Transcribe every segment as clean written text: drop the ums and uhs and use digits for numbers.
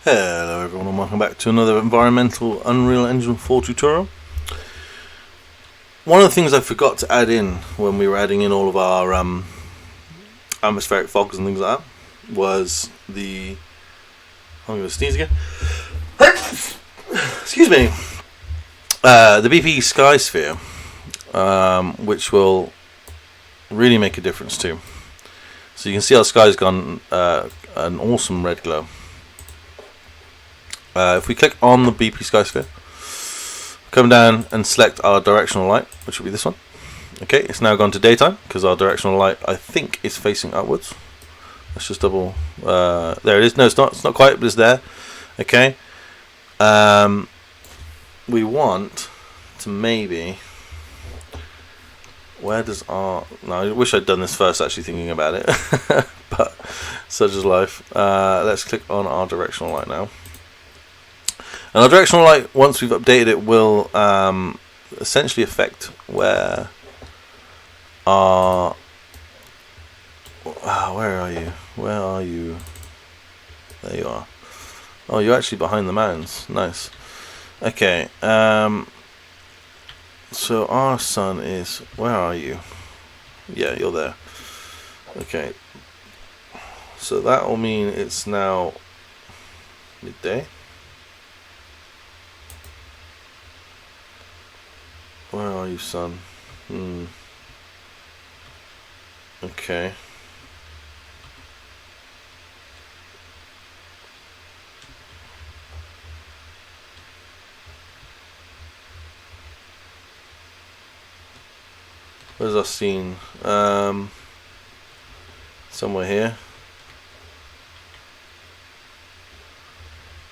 Hello everyone and welcome back to another environmental Unreal Engine 4 tutorial. One of the things I forgot to add in when we were adding in all of our atmospheric fogs and things like that was the... I'm going to sneeze again. Excuse me. The BP Sky Sphere, which will really make a difference too. So you can see our sky's gone an awesome red glow. If we click on the BP Sky Sphere, come down and select our directional light, which will be this one. Okay, it's now gone to daytime because our directional light, I think, is facing upwards. Let's just double. There it is. No, it's not. It's not quite, but it's there. Okay. We want to maybe. Where does our? No, I wish I'd done this first. Actually, thinking about it, but such is life. Let's click on our directional light now. And our directional light, once we've updated it, will essentially affect where our... where are you? Where are you? There you are. Oh, you're actually behind the mountains. Nice. Okay. So our sun is... Where are you? Yeah, you're there. Okay. So that will mean it's now midday. Where are you, son? Okay. Where's our scene? Somewhere here.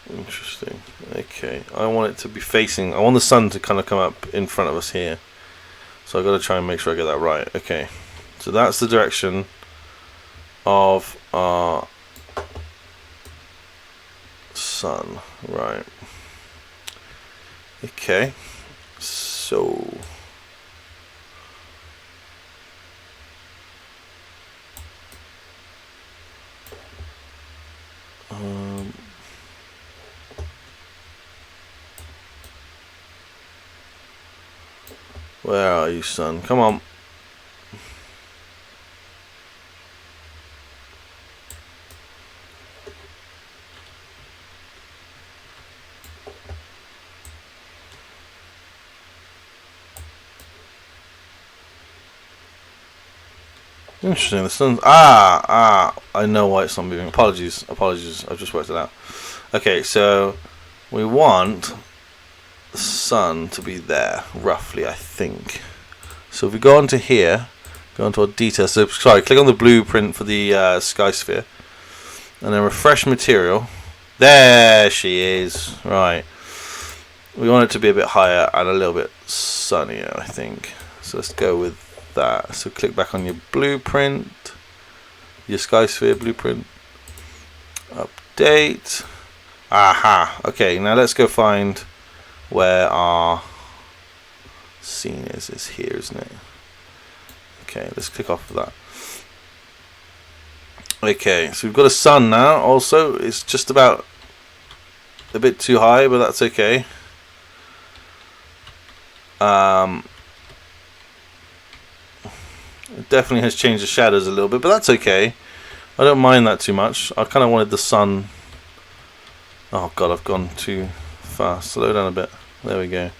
Interesting. Okay, I want it to be facing. I want the sun to kind of come up in front of us here. So I've got to try and make sure I get that right. Okay, so that's the direction of our sun. Right. Okay, so where are you, son? Come on. Interesting. The sun's... I know why it's not moving. Apologies. I've just worked it out. Okay, so we want the sun to be there, roughly, I think. So if we go onto here, go onto our details. So sorry, click on the blueprint for the Sky Sphere, and then refresh material. There she is. Right. We want it to be a bit higher and a little bit sunnier, I think. So let's go with that. So click back on your blueprint, your Sky Sphere blueprint. Update. Aha. Okay, now let's go find where our scene is. It's here, isn't it? Okay, let's click off of that. Okay, so we've got a sun now. Also, it's just about a bit too high, but that's okay. It definitely has changed the shadows a little bit, but that's okay. I don't mind that too much. I kind of wanted the sun... Oh god, I've gone too fast. Slow down a bit. There we go.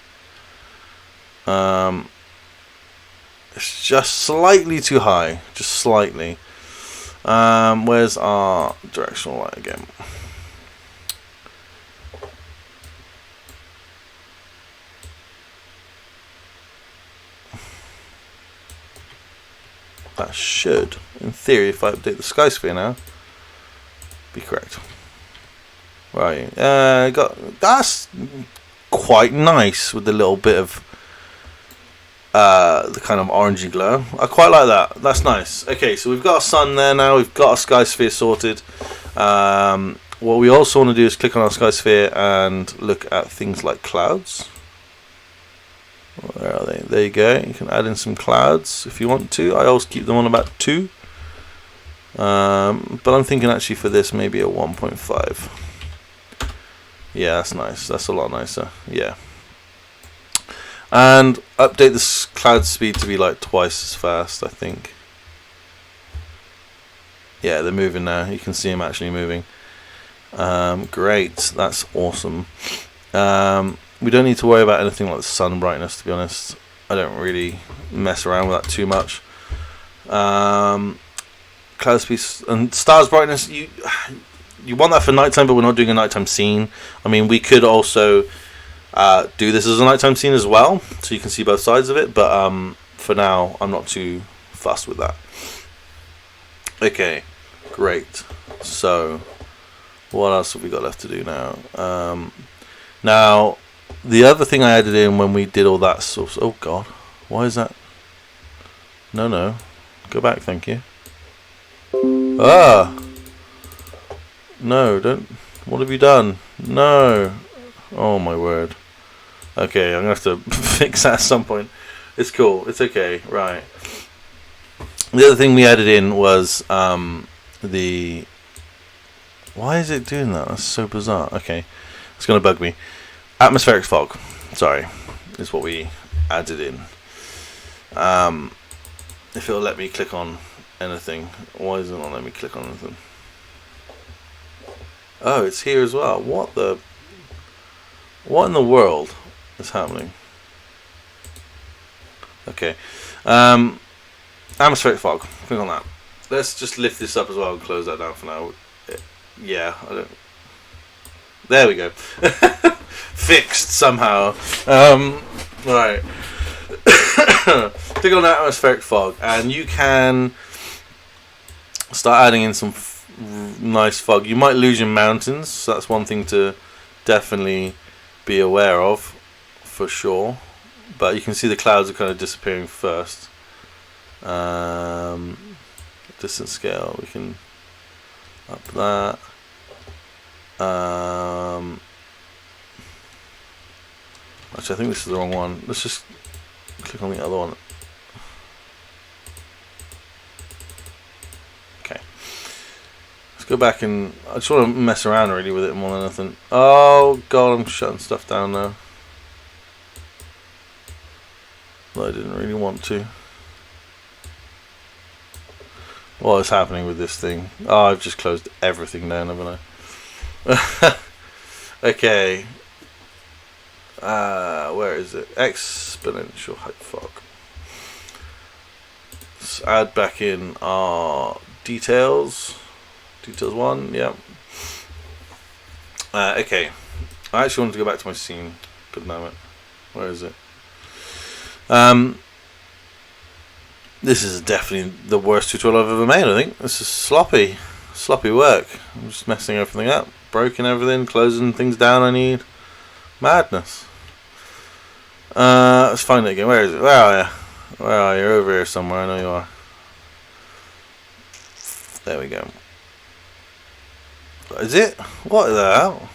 It's just slightly too high. Just slightly. Where's our directional light again? That should, in theory, if I update the Sky Sphere now, be correct. Right, that's quite nice with the little bit of the kind of orangey glow. I quite like that. That's nice. Okay, so we've got our sun there now. We've got our Sky Sphere sorted. What we also want to do is click on our Sky Sphere and look at things like clouds. Where are they? There you go. You can add in some clouds if you want to. I always keep them on about 2. But I'm thinking actually for this maybe a 1.5. Yeah, that's nice. That's a lot nicer. Yeah. And update the cloud speed to be like twice as fast, I think. Yeah, they're moving now. You can see them actually moving. Great. That's awesome. We don't need to worry about anything like the sun brightness, to be honest. I don't really mess around with that too much. Cloud speed and stars brightness, you want that for nighttime, but we're not doing a nighttime scene. I mean, we could also do this as a nighttime scene as well, so you can see both sides of it, but for now I'm not too fussed with that. Okay, great. So what else have we got left to do now? Now the other thing I added in when we did all that sort of, oh god, why is that? No, go back, thank you. No, don't. What have you done? No. Oh my word. Okay, I'm gonna have to fix that at some point. It's cool. It's okay. Right. The other thing we added in was the. Why is it doing that? That's so bizarre. Okay, it's gonna bug me. Atmospheric fog. Sorry, is what we added in. If it'll let me click on anything. Why is it not letting me click on anything? Oh, it's here as well. What in the world is happening? Okay. Atmospheric fog. Click on that. Let's just lift this up as well and close that down for now. Yeah, I don't. There we go. Fixed somehow. Right. Click on atmospheric fog, and you can start adding in some nice fog. You might lose your mountains, so that's one thing to definitely be aware of, for sure. But you can see the clouds are kind of disappearing first. Distance scale, we can up that. Actually, I think this is the wrong one. Let's just click on the other one. Okay. Let's go back and I just want to mess around really with it more than anything. Oh god, I'm shutting stuff down now. But I didn't really want to. What is happening with this thing? Oh, I've just closed everything down, haven't I? Okay. Where is it? Exponential height fog. Let's add back in our details. Details 1, yeah. Okay. I actually want to go back to my scene. Good moment. Where is it? This is definitely the worst tutorial I've ever made, I think. This is sloppy work. I'm just messing everything up. Broken everything, closing things down I need. Madness. Let's find it again. Where is it? Where are you? Where are you? You're over here somewhere. I know you are. There we go. Is it? What is that? Oh,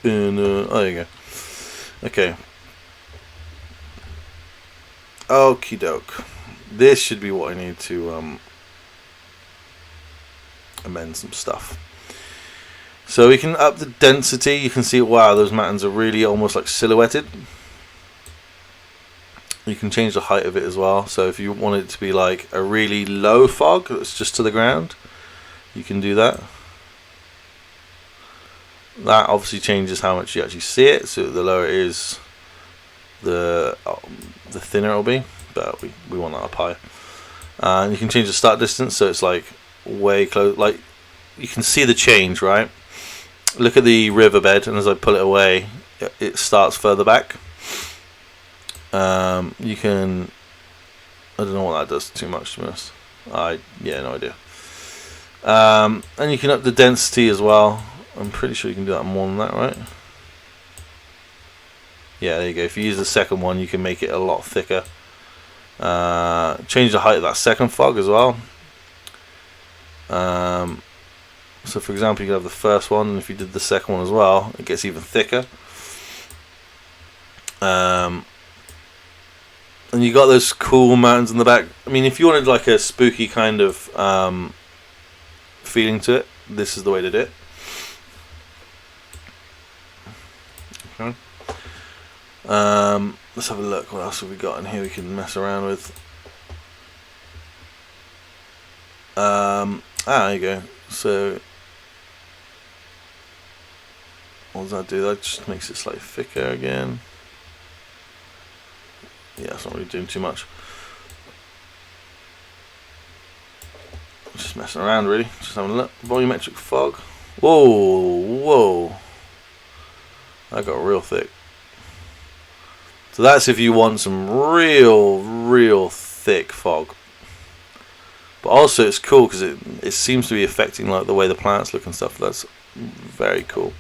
there you go. Okay. Okie doke. This should be what I need to amend some stuff. So we can up the density. You can see, wow, those mountains are really almost like silhouetted. You can change the height of it as well. So if you want it to be like a really low fog that's just to the ground, you can do that. That obviously changes how much you actually see it. So the lower it is, the thinner it'll be. But we want that up high. And you can change the start distance, so it's like way close. Like you can see the change, right? Look at the riverbed, and as I pull it away, it starts further back. You can. I don't know what that does too much to be honest. Yeah, no idea. And you can up the density as well. I'm pretty sure you can do that more than that, right? Yeah, there you go. If you use the second one, you can make it a lot thicker. Change the height of that second fog as well. So for example, you can have the first one, and if you did the second one as well, it gets even thicker. And you got those cool mountains in the back. I mean, if you wanted like a spooky kind of feeling to it, this is the way to do it. Okay. Let's have a look. What else have we got in here we can mess around with? There you go. So, what does that do? That just makes it slightly thicker again. Yeah, it's not really doing too much. Just messing around, really. Just having a look. Volumetric fog. Whoa. That got real thick. So that's if you want some real thick fog. But also it's cool because it seems to be affecting like the way the plants look and stuff. That's very cool.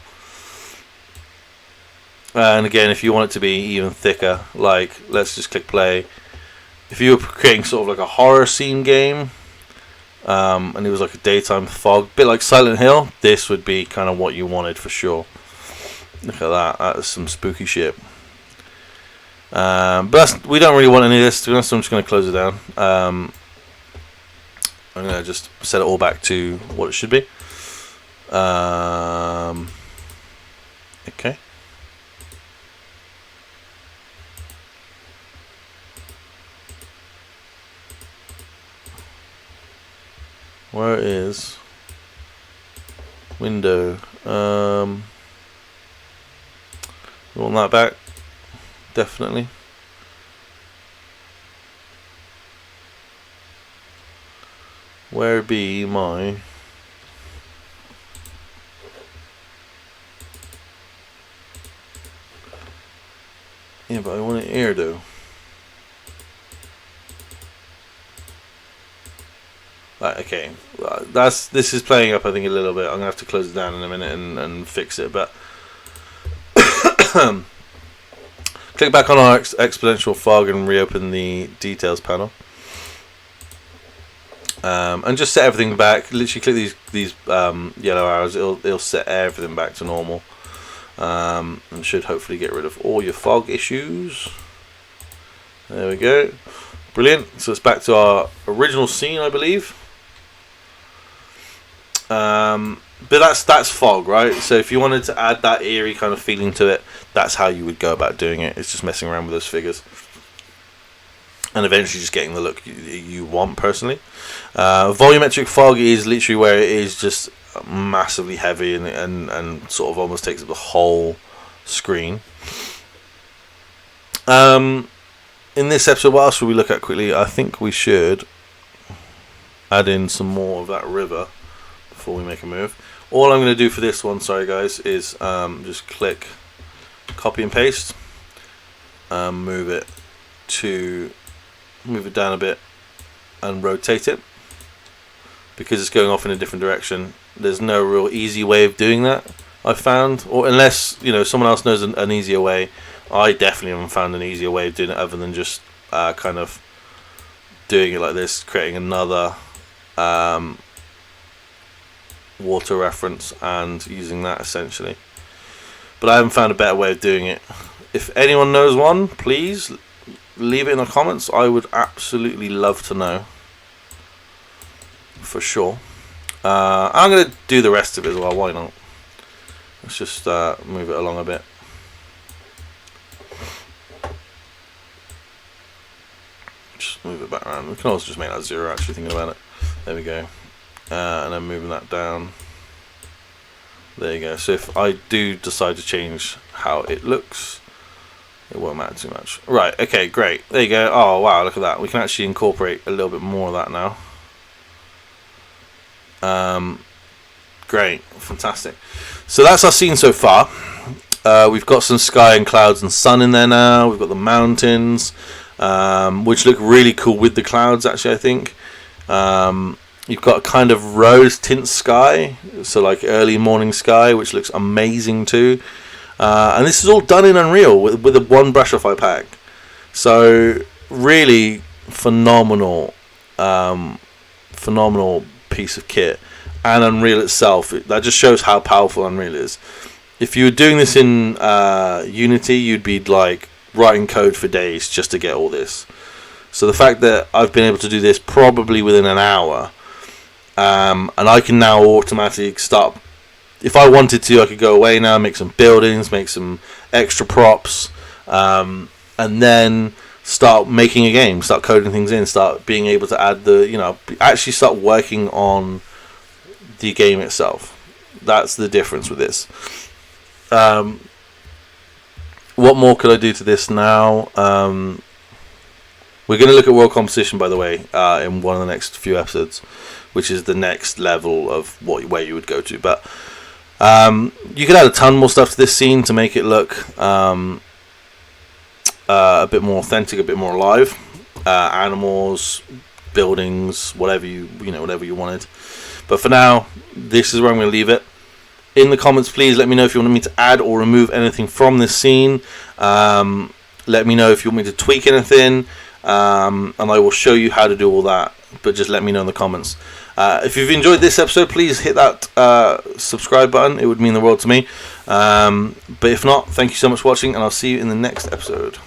And again, if you want it to be even thicker, like let's just click play. If you were creating sort of like a horror scene game, and it was like a daytime fog, bit like Silent Hill, this would be kind of what you wanted for sure. Look at that. That is some spooky shit. But we don't really want any of this, to be honest, so I'm just going to close it down. I'm going to just set it all back to what it should be. Okay. Where is window? We want that back. Definitely. Where be my yeah, but I want it here though. Right, okay. This is playing up I think a little bit. I'm gonna have to close it down in a minute and fix it, but click back on our exponential fog and reopen the details panel. And just set everything back. Literally click these yellow arrows. It'll set everything back to normal, and should hopefully get rid of all your fog issues. There we go. Brilliant. So it's back to our original scene, I believe. But that's fog, right? So if you wanted to add that eerie kind of feeling to it, that's how you would go about doing it. It's just messing around with those figures and eventually just getting the look you want personally. Volumetric fog is literally where it is just massively heavy and sort of almost takes up the whole screen. In this episode, what else should we look at quickly? I think we should add in some more of that river before we make a move. All I'm going to do for this one, sorry guys, is just click copy and paste, move it down a bit and rotate it, because it's going off in a different direction. There's no real easy way of doing that, I've found, or unless someone else knows an easier way. I definitely haven't found an easier way of doing it other than just kind of doing it like this, creating another water reference and using that essentially. But I haven't found a better way of doing it. If anyone knows one, please leave it in the comments. I would absolutely love to know, for sure. I'm going to do the rest of it as well, why not? Let's just move it along a bit. Just move it back around. We can also just make that 0 actually, thinking about it. There we go. And then moving that down. There you go. So if I do decide to change how it looks, it won't matter too much. Right, okay, great. There you go. Oh wow, look at that. We can actually incorporate a little bit more of that now. Great, fantastic. So that's our scene so far. We've got some sky and clouds and sun in there now. We've got the mountains, which look really cool with the clouds actually, I think. You've got a kind of rose tint sky, so like early morning sky, which looks amazing too. And this is all done in Unreal with a one brushify pack. So really phenomenal piece of kit. And Unreal itself, that just shows how powerful Unreal is. If you were doing this in Unity, you'd be like writing code for days just to get all this. So the fact that I've been able to do this probably within an hour, and I can now automatically start. If I wanted to, I could go away now, make some buildings, make some extra props, and then start making a game, start coding things in, start being able to add actually start working on the game itself. That's the difference with this. What more could I do to this now? We're going to look at world composition, by the way, in one of the next few episodes, which is the next level of where you would go to. But you could add a ton more stuff to this scene to make it look a bit more authentic, a bit more alive. Animals, buildings, whatever you wanted. But for now, this is where I'm going to leave it. In the comments, please let me know if you want me to add or remove anything from this scene. Let me know if you want me to tweak anything. And I will show you how to do all that, but just let me know in the comments. If you've enjoyed this episode, please hit that subscribe button. It would mean the world to me. But if not, thank you so much for watching, and I'll see you in the next episode.